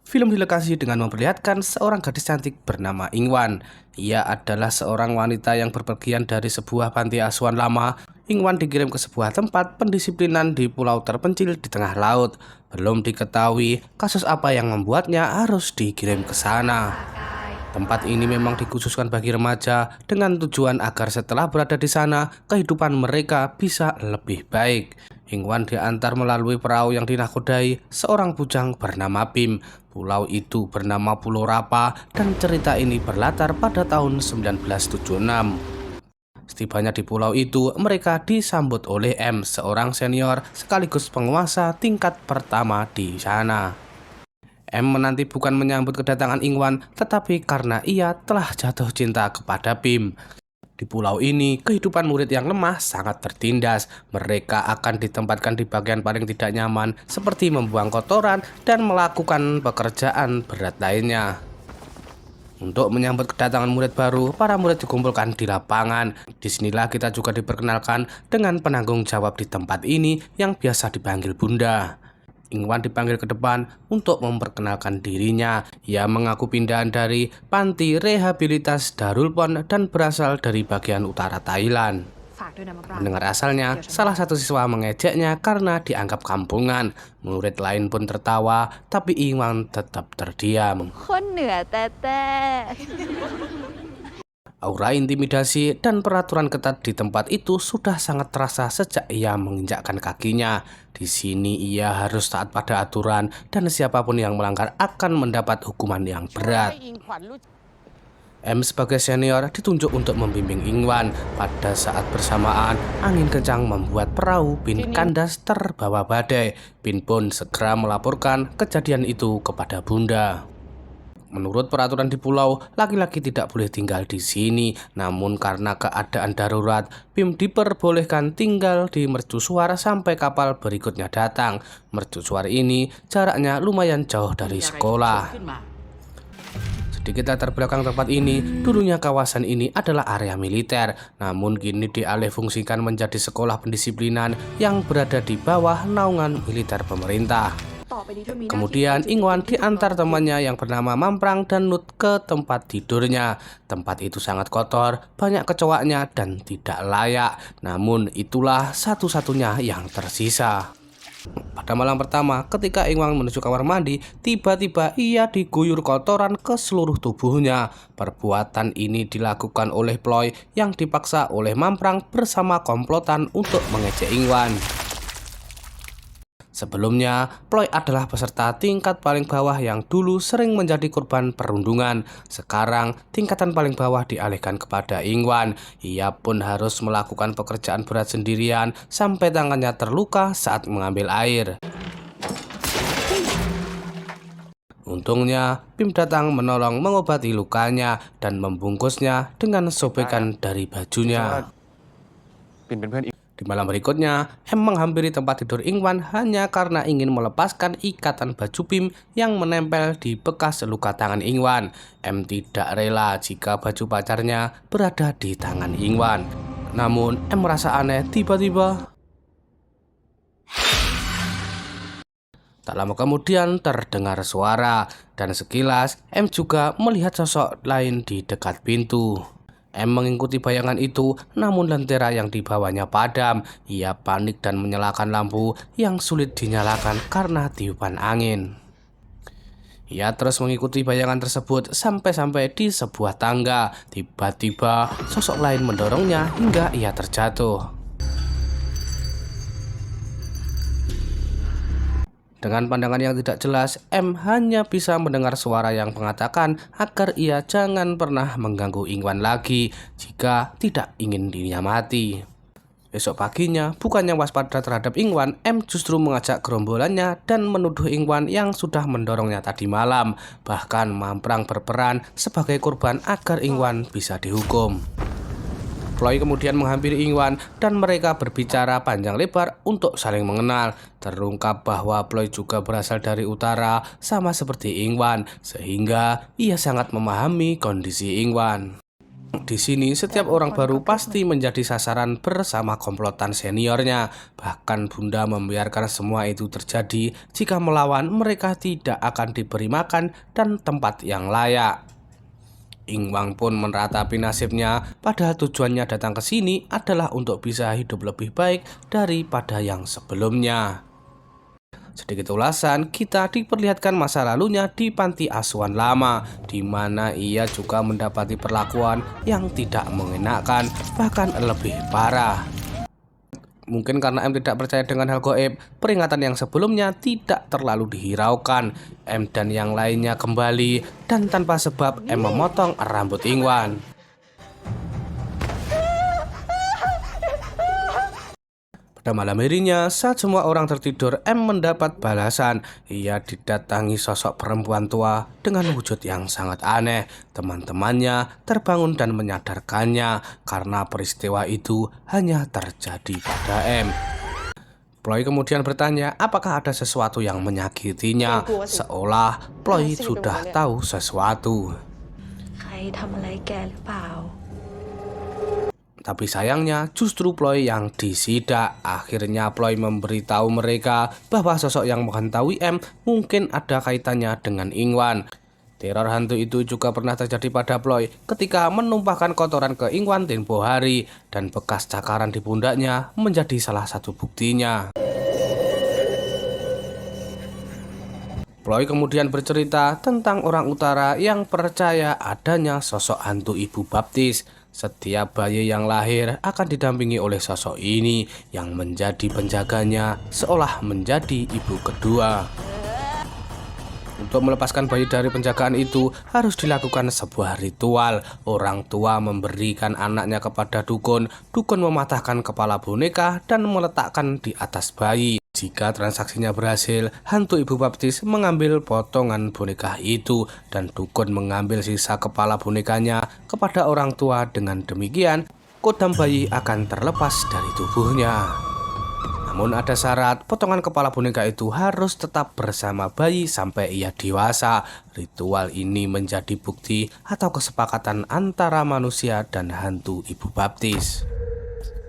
Film dilekasi dengan memperlihatkan seorang gadis cantik bernama Ingwan. Ia adalah seorang wanita yang berpergian dari sebuah panti asuhan lama. Ingwan dikirim ke sebuah tempat pendisiplinan di pulau terpencil di tengah laut. Belum diketahui kasus apa yang membuatnya harus dikirim ke sana. Tempat ini memang dikhususkan bagi remaja dengan tujuan agar setelah berada di sana, kehidupan mereka bisa lebih baik. Ingwan diantar melalui perahu yang dinakodai seorang bujang bernama Bim. Pulau itu bernama Pulau Rapa dan cerita ini berlatar pada tahun 1976. Setibanya di pulau itu, mereka disambut oleh M, seorang senior sekaligus penguasa tingkat pertama di sana. M menanti bukan menyambut kedatangan Ingwan, tetapi karena ia telah jatuh cinta kepada Bim. Di pulau ini, kehidupan murid yang lemah sangat tertindas. Mereka akan ditempatkan di bagian paling tidak nyaman, seperti membuang kotoran dan melakukan pekerjaan berat lainnya. Untuk menyambut kedatangan murid baru, para murid dikumpulkan di lapangan. Disinilah kita juga diperkenalkan dengan penanggung jawab di tempat ini yang biasa dipanggil Bunda. Ingwan dipanggil ke depan untuk memperkenalkan dirinya. Ia mengaku pindahan dari panti rehabilitas Darul Pon dan berasal dari bagian utara Thailand. Mendengar asalnya, salah satu siswa mengejeknya karena dianggap kampungan. Murid lain pun tertawa, tapi Ingwan tetap terdiam. Aura intimidasi dan peraturan ketat di tempat itu sudah sangat terasa sejak ia menginjakkan kakinya. Di sini ia harus taat pada aturan dan siapapun yang melanggar akan mendapat hukuman yang berat. M sebagai senior ditunjuk untuk membimbing Ingwan. Pada saat bersamaan, angin kencang membuat perahu Bin kandas terbawa badai. Bin pun segera melaporkan kejadian itu kepada Bunda. Menurut peraturan di pulau, laki-laki tidak boleh tinggal di sini. Namun karena keadaan darurat, Bim diperbolehkan tinggal di mercusuar sampai kapal berikutnya datang. Mercusuar ini jaraknya lumayan jauh dari sekolah. Sedikit latar belakang tempat ini, dulunya kawasan ini adalah area militer. Namun kini dialihfungsikan menjadi sekolah pendisiplinan yang berada di bawah naungan militer pemerintah. Kemudian Ingwan diantar temannya yang bernama Mamprang dan Nut ke tempat tidurnya. Tempat itu sangat kotor, banyak kecoaknya dan tidak layak. Namun itulah satu-satunya yang tersisa. Pada malam pertama, ketika Ingwan menuju kamar mandi, tiba-tiba ia diguyur kotoran ke seluruh tubuhnya. Perbuatan ini dilakukan oleh Ploy yang dipaksa oleh Mamprang bersama komplotan untuk mengejek Ingwan. Sebelumnya, Ploy adalah peserta tingkat paling bawah yang dulu sering menjadi korban perundungan. Sekarang, tingkatan paling bawah dialihkan kepada Ingwan. Ia pun harus melakukan pekerjaan berat sendirian sampai tangannya terluka saat mengambil air. Untungnya, Bim datang menolong mengobati lukanya dan membungkusnya dengan sobekan dari bajunya. Di malam berikutnya, M menghampiri tempat tidur Ingwan hanya karena ingin melepaskan ikatan baju Bim yang menempel di bekas luka tangan Ingwan. M tidak rela jika baju pacarnya berada di tangan Ingwan. Namun, M merasa aneh tiba-tiba. Tak lama kemudian terdengar suara, dan sekilas M juga melihat sosok lain di dekat pintu. M mengikuti bayangan itu, namun lentera yang dibawanya padam. Ia panik dan menyalakan lampu yang sulit dinyalakan karena tiupan angin. Ia terus mengikuti bayangan tersebut sampai di sebuah tangga. Tiba-tiba sosok lain mendorongnya hingga ia terjatuh. Dengan pandangan yang tidak jelas, M hanya bisa mendengar suara yang mengatakan agar ia jangan pernah mengganggu Ingwan lagi jika tidak ingin dirinya mati. Besok paginya, bukannya waspada terhadap Ingwan, M justru mengajak gerombolannya dan menuduh Ingwan yang sudah mendorongnya tadi malam. Bahkan Mamprang berperan sebagai korban agar Ingwan bisa dihukum. Ploy kemudian menghampiri Ingwan dan mereka berbicara panjang lebar untuk saling mengenal. Terungkap bahwa Ploy juga berasal dari utara sama seperti Ingwan, sehingga ia sangat memahami kondisi Ingwan. Di sini setiap orang baru pasti menjadi sasaran bersama komplotan seniornya. Bahkan Bunda membiarkan semua itu terjadi. Jika melawan, mereka tidak akan diberi makan dan tempat yang layak. Ingwang pun meratapi nasibnya, padahal tujuannya datang ke sini adalah untuk bisa hidup lebih baik daripada yang sebelumnya. Sedikit ulasan, kita diperlihatkan masa lalunya di panti asuhan lama, di mana ia juga mendapati perlakuan yang tidak mengenakan, bahkan lebih parah. Mungkin karena M tidak percaya dengan hal gaib, peringatan yang sebelumnya tidak terlalu dihiraukan. M dan yang lainnya kembali, dan tanpa sebab M memotong rambut Ingwan. Pada malam harinya, saat semua orang tertidur, M mendapat balasan. Ia didatangi sosok perempuan tua dengan wujud yang sangat aneh. Teman-temannya terbangun dan menyadarkannya karena peristiwa itu hanya terjadi pada M. Ploy kemudian bertanya apakah ada sesuatu yang menyakitinya, seolah Ploy sudah tahu sesuatu. Tapi sayangnya justru Ploy yang disidak. Akhirnya Ploy memberitahu mereka bahwa sosok yang mengetahui M mungkin ada kaitannya dengan Ingwan. Teror hantu itu juga pernah terjadi pada Ploy ketika menumpahkan kotoran ke Ingwan tempo hari, dan bekas cakaran di pundaknya menjadi salah satu buktinya. Ploy kemudian bercerita tentang orang utara yang percaya adanya sosok hantu ibu baptis. Setiap bayi yang lahir akan didampingi oleh sosok ini yang menjadi penjaganya, seolah menjadi ibu kedua. Untuk melepaskan bayi dari penjagaan itu harus dilakukan sebuah ritual. Orang tua memberikan anaknya kepada dukun. Dukun mematahkan kepala boneka dan meletakkan di atas bayi. Jika transaksinya berhasil, hantu ibu baptis mengambil potongan boneka itu dan dukun mengambil sisa kepala bonekanya kepada orang tua. Dengan demikian, kodam bayi akan terlepas dari tubuhnya. Namun ada syarat, potongan kepala boneka itu harus tetap bersama bayi sampai ia dewasa. Ritual ini menjadi bukti atau kesepakatan antara manusia dan hantu ibu baptis.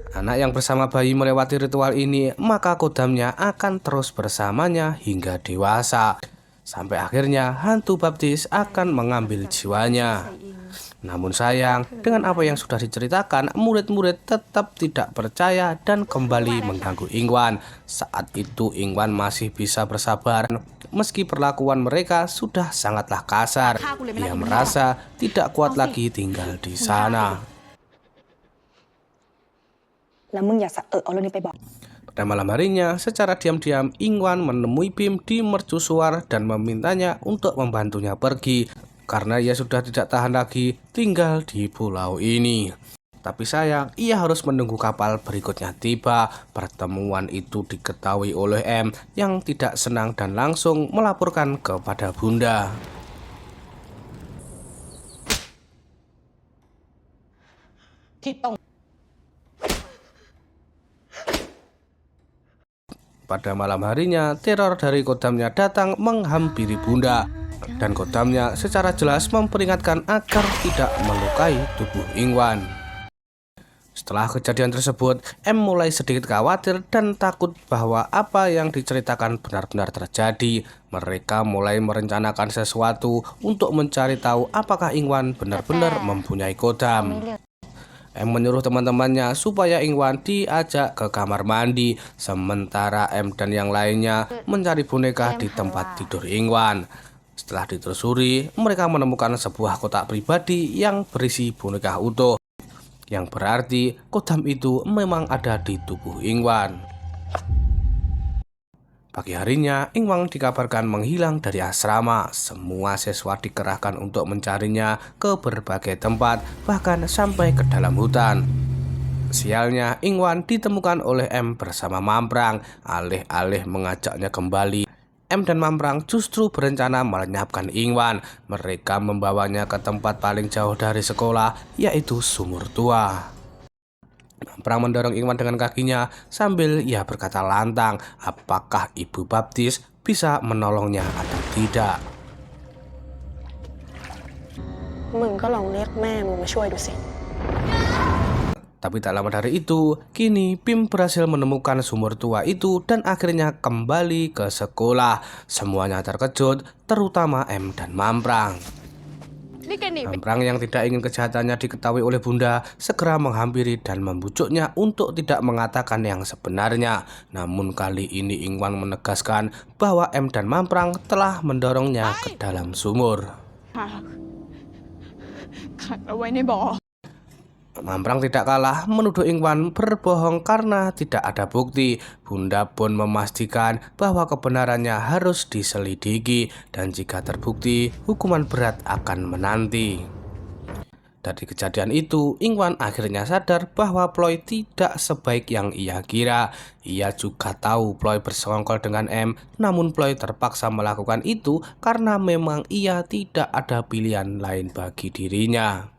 Anak yang bersama bayi melewati ritual ini, maka kodamnya akan terus bersamanya hingga dewasa. Sampai akhirnya hantu baptis akan mengambil jiwanya. Namun sayang, dengan apa yang sudah diceritakan, murid-murid tetap tidak percaya dan kembali mengganggu Ingwan. Saat itu Ingwan masih bisa bersabar, meski perlakuan mereka sudah sangatlah kasar. Ia merasa tidak kuat lagi tinggal di sana. Pada malam harinya, secara diam-diam Ingwan menemui Bim di mercusuar dan memintanya untuk membantunya pergi, karena ia sudah tidak tahan lagi tinggal di pulau ini. Tapi sayang, ia harus menunggu kapal berikutnya tiba. Pertemuan itu diketahui oleh M yang tidak senang dan langsung melaporkan kepada Bunda. Pada malam harinya, teror dari kodamnya datang menghampiri Bunda, dan kodamnya secara jelas memperingatkan agar tidak melukai tubuh Ingwan. Setelah kejadian tersebut, M mulai sedikit khawatir dan takut bahwa apa yang diceritakan benar-benar terjadi. Mereka mulai merencanakan sesuatu untuk mencari tahu apakah Ingwan benar-benar mempunyai kodam. M menyuruh teman-temannya supaya Ingwan diajak ke kamar mandi, sementara M dan yang lainnya mencari boneka di tempat tidur Ingwan. Setelah ditelusuri, mereka menemukan sebuah kotak pribadi yang berisi boneka utuh, yang berarti kodam itu memang ada di tubuh Ingwan. Pagi harinya, Ingwan dikabarkan menghilang dari asrama. Semua siswa dikerahkan untuk mencarinya ke berbagai tempat, bahkan sampai ke dalam hutan. Sialnya, Ingwan ditemukan oleh M bersama Mamprang. Alih-alih mengajaknya kembali, M dan Mamprang justru berencana melenyapkan Ingwan. Mereka membawanya ke tempat paling jauh dari sekolah, yaitu sumur tua. Mamprang mendorong Ingwan dengan kakinya sambil ia berkata lantang apakah ibu baptis bisa menolongnya atau tidak. มึงก็ลองเรียกแม่มึงมาช่วยดูสิ Tapi tak lama dari itu, kini Pim berhasil menemukan sumur tua itu dan akhirnya kembali ke sekolah. Semuanya terkejut, terutama M dan Mamprang. Mamprang yang tidak ingin kejahatannya diketahui oleh Bunda segera menghampiri dan membujuknya untuk tidak mengatakan yang sebenarnya. Namun kali ini Ingwan menegaskan bahwa M dan Mamprang telah mendorongnya ke dalam sumur. Mamprang tidak kalah menuduh Ingwan berbohong karena tidak ada bukti. Bunda pun memastikan bahwa kebenarannya harus diselidiki dan jika terbukti, hukuman berat akan menanti. Dari kejadian itu, Ingwan akhirnya sadar bahwa Ploy tidak sebaik yang ia kira. Ia juga tahu Ploy bersekongkol dengan M, namun Ploy terpaksa melakukan itu karena memang ia tidak ada pilihan lain bagi dirinya.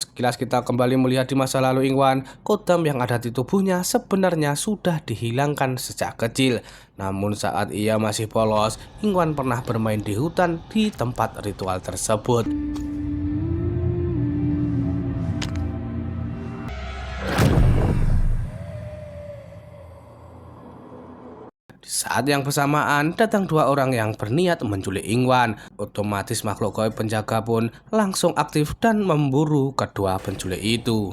Sekilas kita kembali melihat di masa lalu Ingwan, kodam yang ada di tubuhnya sebenarnya sudah dihilangkan sejak kecil. Namun saat ia masih polos, Ingwan pernah bermain di hutan di tempat ritual tersebut. Saat yang bersamaan, datang dua orang yang berniat menculik Ingwan. Otomatis makhluk gaib penjaga pun langsung aktif dan memburu kedua penculik itu.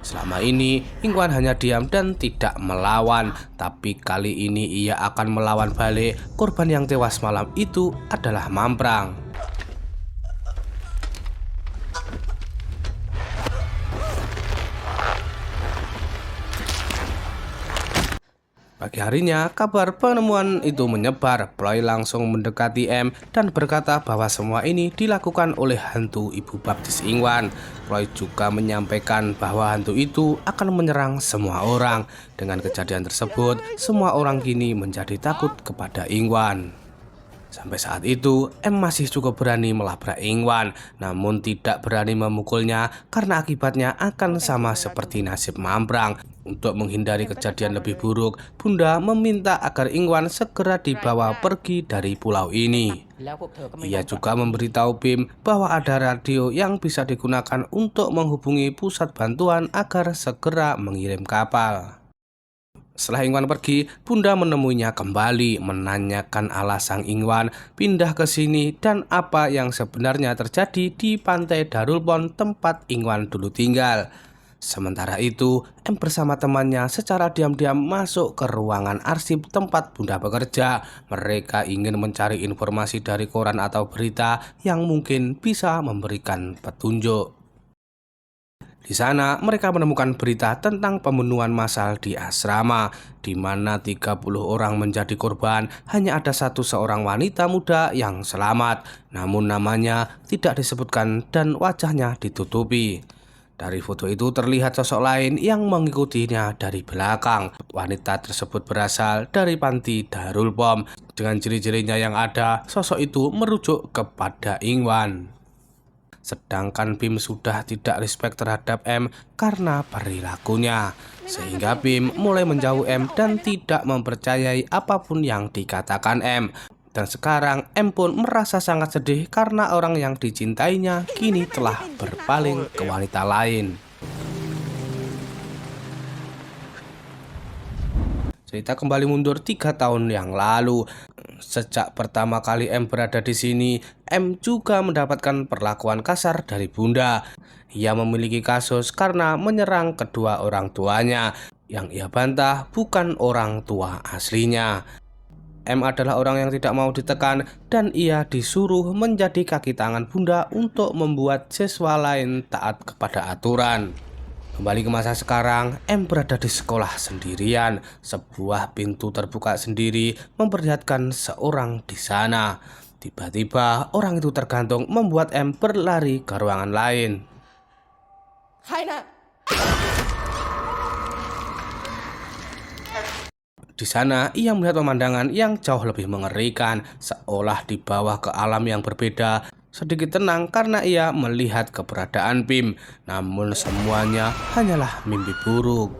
Selama ini, Ingwan hanya diam dan tidak melawan. Tapi kali ini ia akan melawan balik. Korban yang tewas malam itu adalah Mamprang. Pagi harinya, kabar penemuan itu menyebar. Ploy langsung mendekati M dan berkata bahwa semua ini dilakukan oleh hantu ibu baptis Ingwan. Ploy juga menyampaikan bahwa hantu itu akan menyerang semua orang. Dengan kejadian tersebut, semua orang kini menjadi takut kepada Ingwan. Sampai saat itu, M masih cukup berani melabrak Ingwan, namun tidak berani memukulnya karena akibatnya akan sama seperti nasib Mamprang. Untuk menghindari kejadian lebih buruk, Bunda meminta agar Ingwan segera dibawa pergi dari pulau ini. Ia juga memberitahu Bim bahwa ada radio yang bisa digunakan untuk menghubungi pusat bantuan agar segera mengirim kapal. Setelah Ingwan pergi, Bunda menemuinya kembali, menanyakan alasan Ingwan pindah ke sini dan apa yang sebenarnya terjadi di pantai Darul Pon tempat Ingwan dulu tinggal. Sementara itu, M bersama temannya secara diam-diam masuk ke ruangan arsip tempat Bunda bekerja. Mereka ingin mencari informasi dari koran atau berita yang mungkin bisa memberikan petunjuk. Di sana mereka menemukan berita tentang pembunuhan massal di asrama, di mana 30 orang menjadi korban. Hanya ada seorang wanita muda yang selamat, namun namanya tidak disebutkan dan wajahnya ditutupi. Dari foto itu terlihat sosok lain yang mengikutinya dari belakang. Wanita tersebut berasal dari panti Darul Pom. Dengan ciri-cirinya yang ada, sosok itu merujuk kepada Ingwan. Sedangkan Bim sudah tidak respect terhadap M karena perilakunya. Sehingga Bim mulai menjauh M dan tidak mempercayai apapun yang dikatakan M. Dan sekarang M pun merasa sangat sedih karena orang yang dicintainya kini telah berpaling ke wanita lain. Cerita kembali mundur 3 tahun yang lalu. Sejak pertama kali M berada di sini, M juga mendapatkan perlakuan kasar dari Bunda. Ia memiliki kasus karena menyerang kedua orang tuanya. Yang ia bantah bukan orang tua aslinya. M adalah orang yang tidak mau ditekan dan ia disuruh menjadi kaki tangan Bunda untuk membuat siswa lain taat kepada aturan. Kembali ke masa sekarang, M berada di sekolah sendirian. Sebuah pintu terbuka sendiri memperlihatkan seorang di sana. Tiba-tiba orang itu tergantung membuat M berlari ke ruangan lain. Di sana ia melihat pemandangan yang jauh lebih mengerikan, seolah dibawa ke alam yang berbeda. Sedikit tenang karena ia melihat keberadaan Bim, namun semuanya hanyalah mimpi buruk.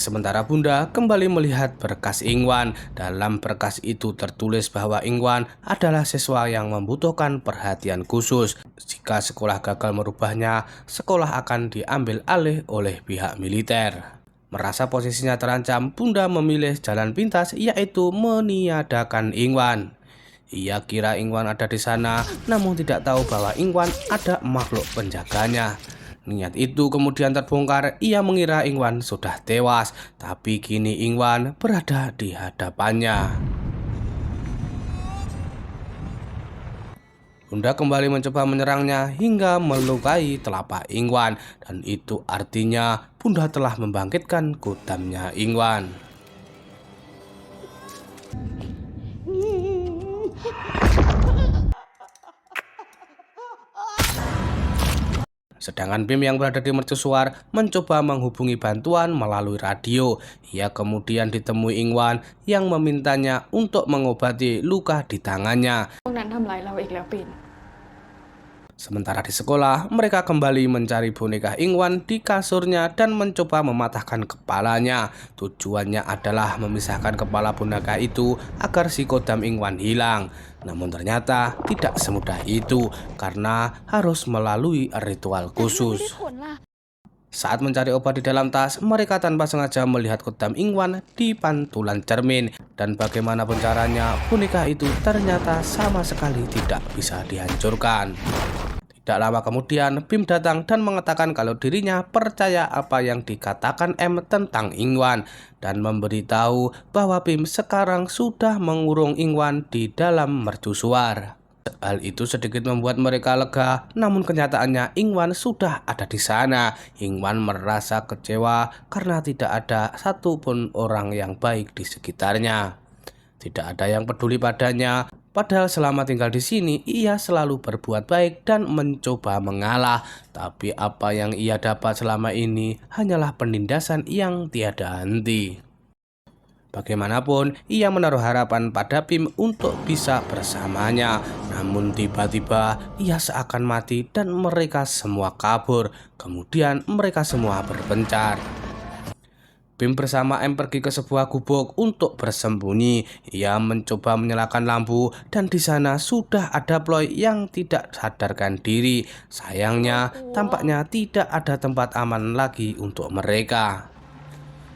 Sementara Bunda kembali melihat berkas Ingwan. Dalam berkas itu tertulis bahwa Ingwan adalah siswa yang membutuhkan perhatian khusus. Jika sekolah gagal merubahnya, sekolah akan diambil alih oleh pihak militer. Merasa posisinya terancam, Bunda memilih jalan pintas, yaitu meniadakan Ingwan. Ia kira Ingwan ada di sana, namun tidak tahu bahwa Ingwan ada makhluk penjaganya. Niat itu kemudian terbongkar. Ia mengira Ingwan sudah tewas, tapi kini Ingwan berada di hadapannya. Bunda kembali mencoba menyerangnya hingga melukai telapak Ingwan, dan itu artinya Bunda telah membangkitkan kodamnya Ingwan. Sedangkan Bim yang berada di mercusuar mencoba menghubungi bantuan melalui radio. Ia kemudian ditemui Ingwan yang memintanya untuk mengobati luka di tangannya. พวกนั้นทำร้ายเราอีกแล้วปิ่น Sementara di sekolah, mereka kembali mencari boneka Ingwan di kasurnya dan mencoba mematahkan kepalanya. Tujuannya adalah memisahkan kepala boneka itu agar si kodam Ingwan hilang. Namun ternyata tidak semudah itu karena harus melalui ritual khusus. Saat mencari obat di dalam tas, mereka tanpa sengaja melihat kodam Ingwan di pantulan cermin. Dan bagaimanapun caranya, boneka itu ternyata sama sekali tidak bisa dihancurkan. Tidak lama kemudian, Bim datang dan mengatakan kalau dirinya percaya apa yang dikatakan M tentang Ingwan. Dan memberitahu bahwa Bim sekarang sudah mengurung Ingwan di dalam mercusuar. Hal itu sedikit membuat mereka lega, namun kenyataannya Ingwan sudah ada di sana. Ingwan merasa kecewa karena tidak ada satupun orang yang baik di sekitarnya. Tidak ada yang peduli padanya, padahal selama tinggal di sini ia selalu berbuat baik dan mencoba mengalah. Tapi apa yang ia dapat selama ini hanyalah penindasan yang tiada henti. Bagaimanapun, ia menaruh harapan pada Bim untuk bisa bersamanya. Namun tiba-tiba ia seakan mati dan mereka semua kabur. Kemudian mereka semua berpencar. Bim bersama M pergi ke sebuah gubuk untuk bersembunyi. Ia mencoba menyalakan lampu dan di sana sudah ada Ploy yang tidak sadarkan diri. Sayangnya, tampaknya tidak ada tempat aman lagi untuk mereka.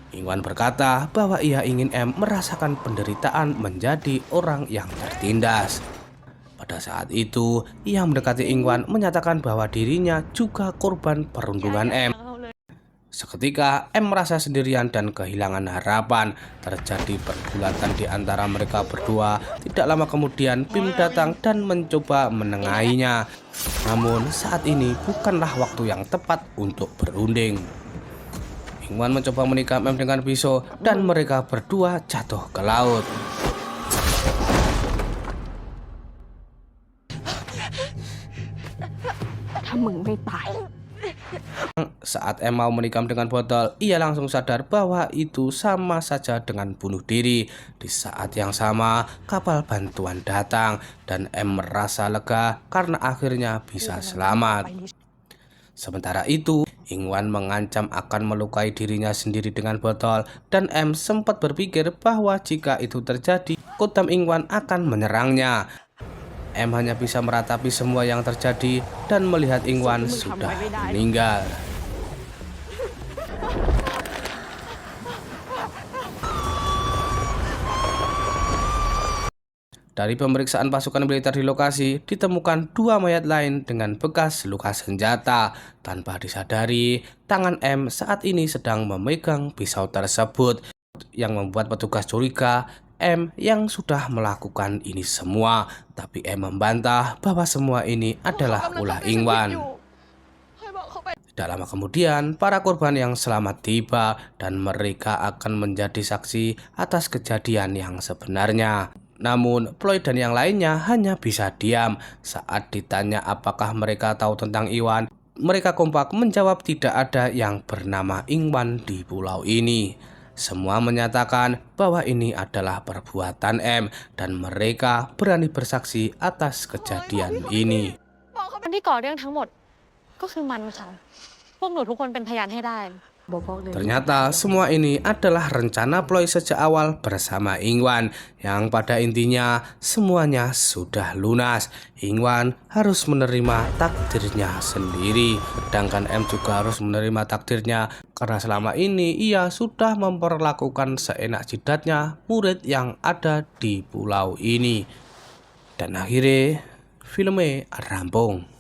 Ingwan berkata bahwa ia ingin M merasakan penderitaan menjadi orang yang tertindas. Pada saat itu, ia mendekati Ingwan menyatakan bahwa dirinya juga korban perundungan M. Seketika, M merasa sendirian dan kehilangan harapan. Terjadi pergulatan di antara mereka berdua. Tidak lama kemudian, Bim datang dan mencoba menengahinya. Namun, saat ini bukanlah waktu yang tepat untuk berunding. Ingwan mencoba menikam M dengan pisau dan mereka berdua jatuh ke laut. Saat M mau menikam dengan botol, ia langsung sadar bahwa itu sama saja dengan bunuh diri. Di saat yang sama, kapal bantuan datang dan M merasa lega karena akhirnya bisa selamat. Sementara itu, Ingwan mengancam akan melukai dirinya sendiri dengan botol dan M sempat berpikir bahwa jika itu terjadi, kodam Ingwan akan menyerangnya. M hanya bisa meratapi semua yang terjadi dan melihat Ingwan sudah meninggal. Dari pemeriksaan pasukan militer di lokasi, ditemukan dua mayat lain dengan bekas luka senjata. Tanpa disadari, tangan M saat ini sedang memegang pisau tersebut, yang membuat petugas curiga M yang sudah melakukan ini semua. Tapi M membantah bahwa semua ini adalah ulah Ingwan. Tidak lama kemudian, para korban yang selamat tiba dan mereka akan menjadi saksi atas kejadian yang sebenarnya. Namun, Ploy dan yang lainnya hanya bisa diam. Saat ditanya apakah mereka tahu tentang Ingwan, mereka kompak menjawab tidak ada yang bernama Ingwan di pulau ini. Semua menyatakan bahwa ini adalah perbuatan M dan mereka berani bersaksi atas kejadian ini. คนที่ก่อเรื่องทั้งหมดก็คือมันค่ะพวกหนูทุกคนเป็นพยานให้ได้ Ternyata semua ini adalah rencana Ploy sejak awal bersama Ingwan, yang pada intinya semuanya sudah lunas. Ingwan harus menerima takdirnya sendiri, sedangkan M juga harus menerima takdirnya karena selama ini ia sudah memperlakukan seenak jidatnya murid yang ada di pulau ini. Dan akhirnya filmnya rampung.